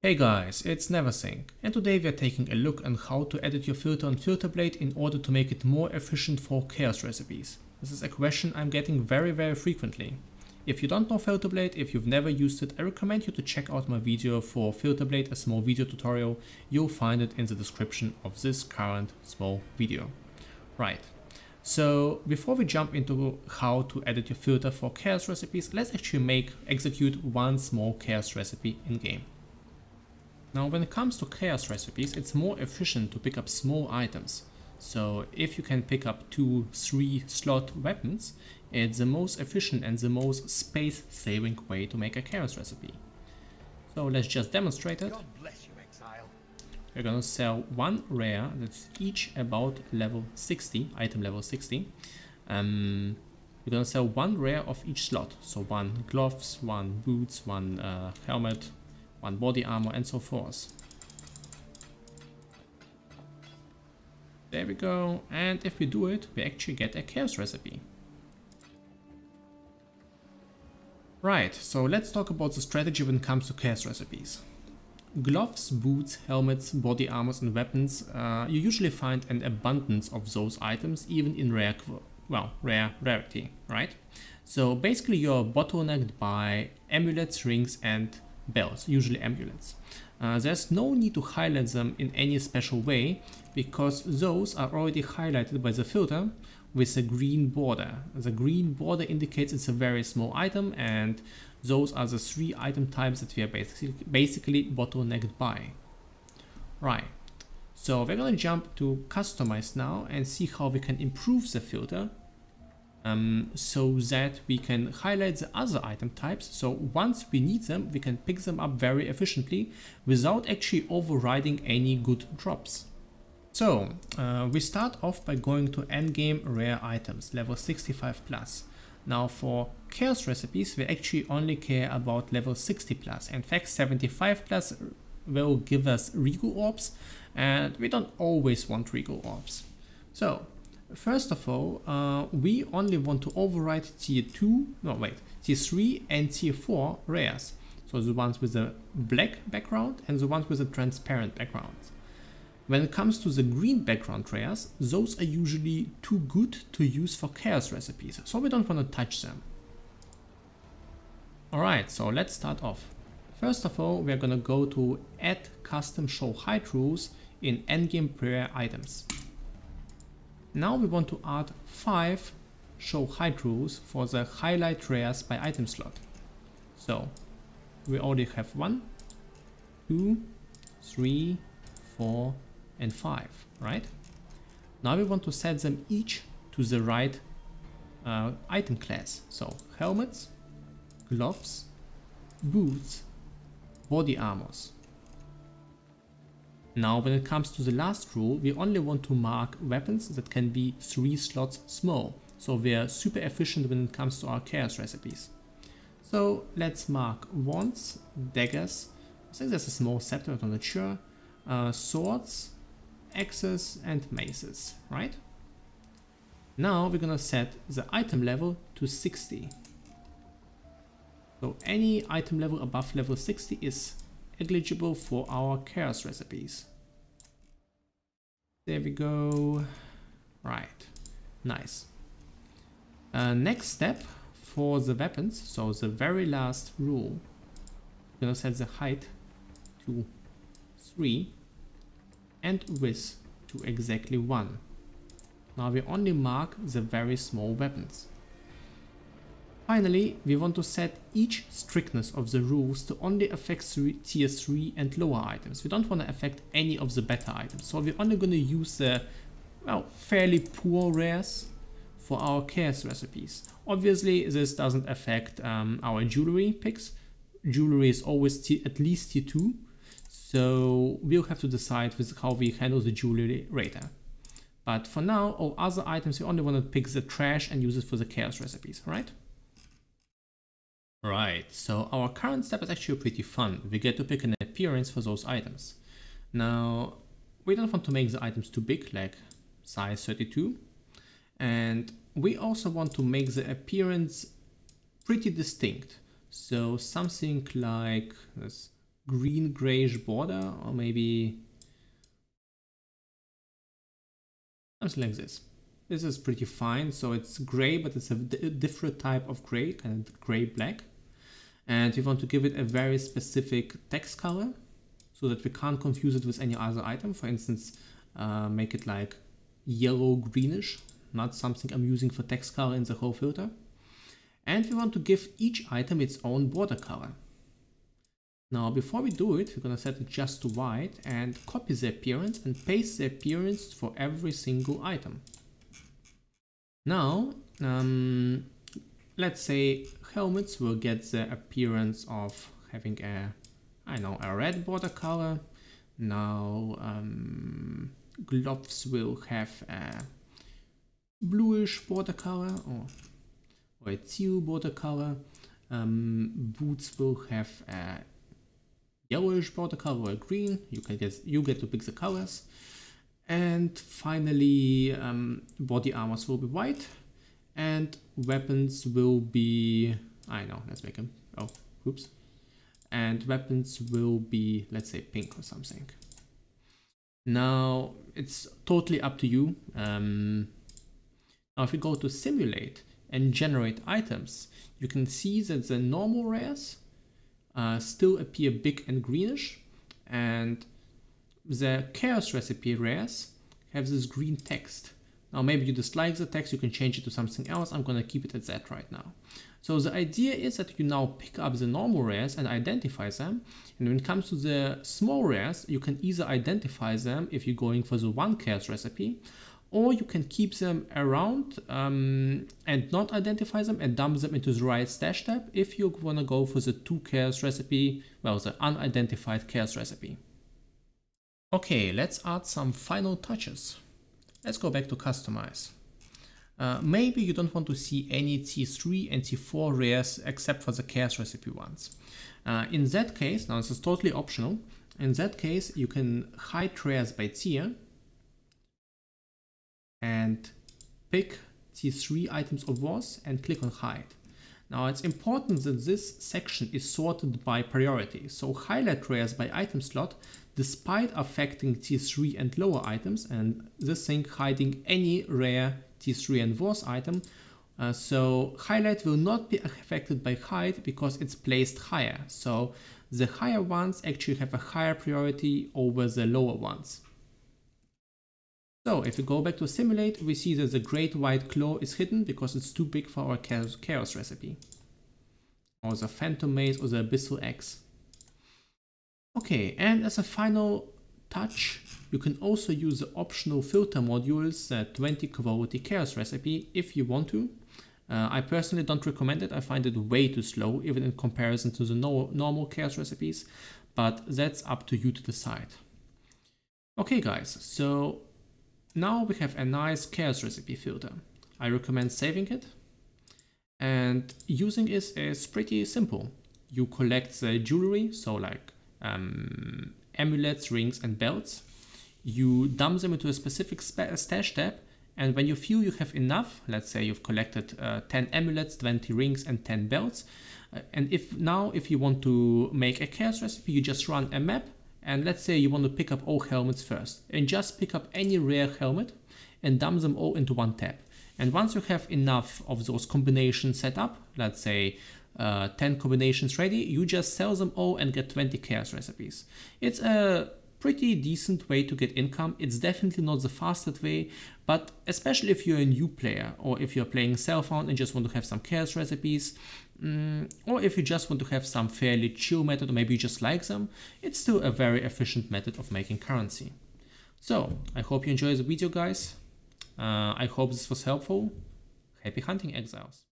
Hey guys, it's NeverSink, and today we are taking a look on how to edit your filter on FilterBlade in order to make it more efficient for chaos recipes. This is a question I'm getting very frequently. If you don't know FilterBlade, if you've never used it, I recommend you to check out my video for FilterBlade, a small video tutorial. You'll find it in the description of this current small video. Right, so before we jump into how to edit your filter for chaos recipes, let's actually execute one small chaos recipe in game. Now, when it comes to chaos recipes, it's more efficient to pick up small items. So if you can pick up 2-3 slot weapons, it's the most efficient and the most space-saving way to make a chaos recipe. So let's just demonstrate it. God bless you, Exile. We're gonna sell one rare that's each about level 60, item level 60. We're gonna sell one rare of each slot. So one gloves, one boots, one helmet, one body armor, and so forth. There we go, and if we do it, we actually get a chaos recipe. Right, so let's talk about the strategy when it comes to chaos recipes. Gloves, boots, helmets, body armors, and weapons, you usually find an abundance of those items, even in rarity, right? So basically you're bottlenecked by amulets, rings, and bells, usually amulets. There's no need to highlight them in any special way because those are already highlighted by the filter with a green border. The green border indicates it's a very small item, and those are the 3 item types that we are basically bottlenecked by. Right, so we're gonna jump to customize now and see how we can improve the filter so that we can highlight the other item types. So once we need them, we can pick them up very efficiently without actually overriding any good drops. So we start off by going to Endgame rare items, level 65 plus. Now for chaos recipes, we actually only care about level 60 plus. In fact, 75 plus will give us regal orbs, and we don't always want regal orbs. So first of all, we only want to override tier 3 and tier 4 rares. So the ones with a black background and the ones with a transparent background. When it comes to the green background rares, those are usually too good to use for chaos recipes, so we don't want to touch them. Alright, so let's start off. First of all, we're gonna go to add custom show height rules in endgame rare items. Now we want to add 5 show height rules for the highlight rares by item slot. So we already have 1, 2, 3, 4, and 5, right? Now we want to set them each to the right item class. So helmets, gloves, boots, body armors. Now when it comes to the last rule, we only want to mark weapons that can be 3 slots small. So we are super efficient when it comes to our chaos recipes. So let's mark wands, daggers, I think there's a small scepter, I'm not sure, swords, axes, and maces, right? Now we're gonna set the item level to 60. So any item level above level 60 is eligible for our chaos recipes. There we go. Right, nice. Next step for the weapons, so the very last rule, we're gonna set the height to 3 and width to exactly 1. Now we only mark the very small weapons. Finally, we want to set each strictness of the rules to only affect tier 3 and lower items. We don't want to affect any of the better items. So we're only going to use the fairly poor rares for our chaos recipes. Obviously, this doesn't affect our jewelry picks. Jewelry is always at least tier 2. So we'll have to decide with how we handle the jewelry later. But for now, all other items, we only want to pick the trash and use it for the chaos recipes, right? Right, so our current step is actually pretty fun. We get to pick an appearance for those items. Now, we don't want to make the items too big, like size 32. And we also want to make the appearance pretty distinct. So something like this green grayish border, or maybe something like this. This is pretty fine. So it's gray, but it's a different type of gray, kind of gray black. And we want to give it a very specific text color so that we can't confuse it with any other item. For instance, make it like yellow greenish, not something I'm using for text color in the whole filter. And we want to give each item its own border color. Now, before we do it, we're going to set it just to white and copy the appearance and paste the appearance for every single item. Now, let's say helmets will get the appearance of having a, I don't know, a red border color. Now, gloves will have a bluish border color or a teal border color. Boots will have a yellowish border color or green. You get to pick the colors. And finally, body armors will be white, and weapons will be, I know, let's make them, oh, oops. And weapons will be, let's say, pink or something. Now, it's totally up to you. Now, if we go to simulate and generate items, you can see that the normal rares still appear big and greenish, and the chaos recipe rares have this green text. Now maybe you dislike the text, you can change it to something else. I'm gonna keep it at that right now. So the idea is that you now pick up the normal rares and identify them. And when it comes to the small rares, you can either identify them if you're going for the one chaos recipe, or you can keep them around and not identify them and dump them into the right stash tab if you wanna go for the two chaos recipe, well, the unidentified chaos recipe. Okay, let's add some final touches. Let's go back to customize. Maybe you don't want to see any T3 and T4 rares except for the chaos recipe ones. In that case, now this is totally optional. In that case, you can hide rares by tier and pick T3 items or wars and click on hide. Now it's important that this section is sorted by priority. So highlight rares by item slot despite affecting T3 and lower items, and this thing hiding any rare T3 and wars item. So highlight will not be affected by hide because it's placed higher. So the higher ones actually have a higher priority over the lower ones. So if we go back to simulate, we see that the Great White Claw is hidden because it's too big for our chaos recipe. Or the Phantom Mace or the Abyssal Axe. Okay, and as a final touch, you can also use the optional filter modules, 20 quality chaos recipe, if you want to. I personally don't recommend it. I find it way too slow, even in comparison to the normal chaos recipes, but that's up to you to decide. Okay guys, so now we have a nice chaos recipe filter. I recommend saving it, and using it is pretty simple. You collect the jewelry, so like amulets, rings and belts. You dump them into a specific stash tab, and when you feel you have enough, let's say you've collected 10 amulets, 20 rings and 10 belts, and if you want to make a chaos recipe, you just run a map. And let's say you want to pick up all helmets first, and just pick up any rare helmet and dump them all into one tab. And once you have enough of those combinations set up, let's say 10 combinations ready, you just sell them all and get 20 chaos recipes. It's a pretty decent way to get income. It's definitely not the fastest way, but especially if you're a new player, or if you're playing self-found and just want to have some chaos recipes, or if you just want to have some fairly chill method, or maybe you just like them, it's still a very efficient method of making currency. So I hope you enjoyed the video, guys. I hope this was helpful. Happy hunting, exiles.